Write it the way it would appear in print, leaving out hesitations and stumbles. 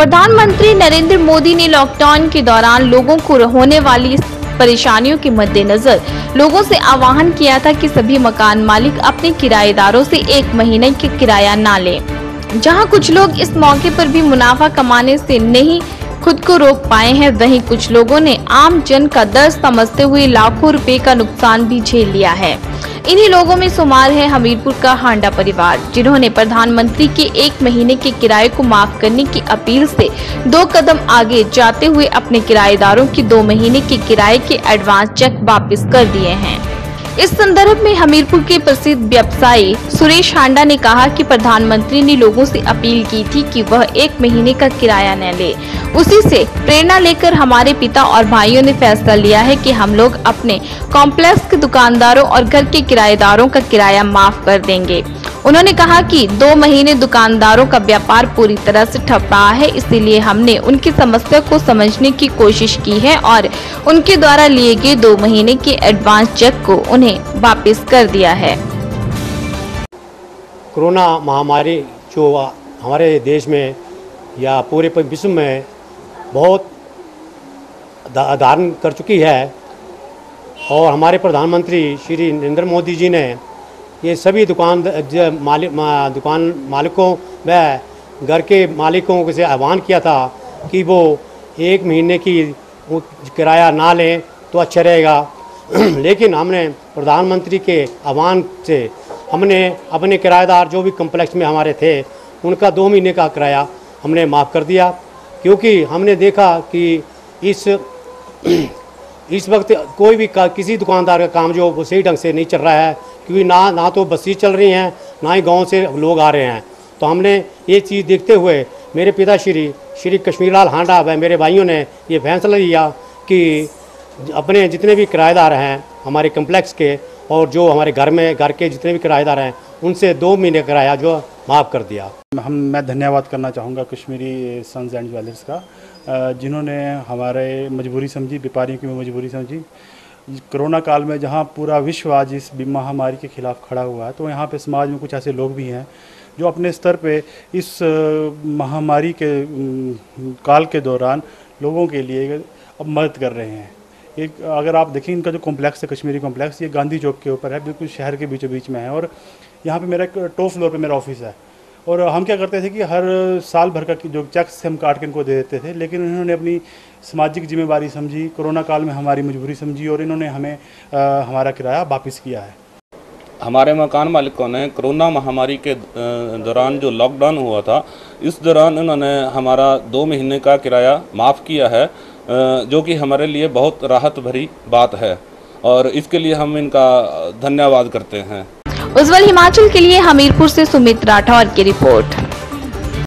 प्रधानमंत्री नरेंद्र मोदी ने लॉकडाउन के दौरान लोगों को होने वाली परेशानियों के मद्देनजर लोगों से आह्वान किया था कि सभी मकान मालिक अपने किराएदारों से 1 महीने की किराया ना लें। जहां कुछ लोग इस मौके पर भी मुनाफा कमाने से नहीं खुद को रोक पाए हैं, वहीं कुछ लोगों ने आम जन का दर्द समझते हुए लाखों रुपए का नुकसान भी झेल लिया है। इन्हीं लोगों में शुमार है हमीरपुर का हांडा परिवार, जिन्होंने प्रधानमंत्री के 1 महीने के किराए को माफ करने की अपील से 2 कदम आगे जाते हुए अपने किराएदारों की 2 महीने के किराए के एडवांस चेक वापस कर दिए हैं। इस संदर्भ में हमीरपुर के प्रसिद्ध व्यवसायी सुरेश हांडा ने कहा कि प्रधानमंत्री ने लोगों से अपील की थी कि वह 1 महीने का किराया न ले। उसी से प्रेरणा लेकर हमारे पिता और भाइयों ने फैसला लिया है कि हम लोग अपने कॉम्प्लेक्स के दुकानदारों और घर के किराएदारों का किराया माफ कर देंगे। उन्होंने कहा कि 2 महीने दुकानदारों का व्यापार पूरी तरह से ठप रहा है, इसीलिए हमने उनकी समस्या को समझने की कोशिश की है और उनके द्वारा लिए गए 2 महीने के एडवांस चेक को उन्हें वापस कर दिया है। कोरोना महामारी जो हमारे देश में या पूरे विश्व में बहुत धारण कर चुकी है और हमारे प्रधानमंत्री श्री नरेंद्र मोदी जी ने ये सभी दुकान मालिकों व घर के मालिकों से आह्वान किया था कि वो 1 महीने की किराया ना लें तो अच्छा रहेगा। लेकिन हमने प्रधानमंत्री के आह्वान से हमने अपने किराएदार जो भी कम्प्लेक्स में हमारे थे उनका 2 महीने का किराया हमने माफ़ कर दिया, क्योंकि हमने देखा कि इस वक्त कोई भी किसी दुकानदार का काम जो वो सही ढंग से नहीं चल रहा है, क्योंकि ना तो बसें चल रही हैं, ना ही गांव से लोग आ रहे हैं। तो हमने ये चीज़ देखते हुए मेरे पिता श्री कश्मीर लाल हांडा व मेरे भाइयों ने ये फैसला लिया कि अपने जितने भी किराएदार हैं हमारे कम्प्लेक्स के और जो हमारे घर के जितने भी किराएदार हैं उनसे 2 महीने किराया जो माफ़ कर दिया। मैं धन्यवाद करना चाहूँगा कश्मीरी सन्स एंड ज्वेलर्स का, जिन्होंने हमारे मजबूरी समझी, व्यापारियों की मजबूरी समझी। कोरोना काल में जहाँ पूरा विश्व आज इस महामारी के खिलाफ खड़ा हुआ है, तो यहाँ पे समाज में कुछ ऐसे लोग भी हैं जो अपने स्तर पे इस महामारी के काल के दौरान लोगों के लिए अब मदद कर रहे हैं। एक अगर आप देखें, इनका जो कॉम्प्लेक्स है कश्मीरी कॉम्प्लेक्स, ये गांधी चौक के ऊपर है, बिल्कुल शहर के बीचों बीच में है। और यहाँ पे मेरा एक टॉप फ्लोर पे मेरा ऑफिस है। और हम क्या करते थे कि हर साल भर का जो चेक्स हम काट के इनको दे देते थे, लेकिन उन्होंने अपनी सामाजिक जिम्मेवारी समझी, कोरोना काल में हमारी मजबूरी समझी और इन्होंने हमें हमारा किराया वापस किया है। हमारे मकान मालिकों ने कोरोना महामारी के दौरान जो लॉकडाउन हुआ था, इस दौरान इन्होंने हमारा 2 महीने का किराया माफ़ किया है, जो कि हमारे लिए बहुत राहत भरी बात है और इसके लिए हम इनका धन्यवाद करते हैं। उज्जवल हिमाचल के लिए हमीरपुर से सुमित राठौर की रिपोर्ट।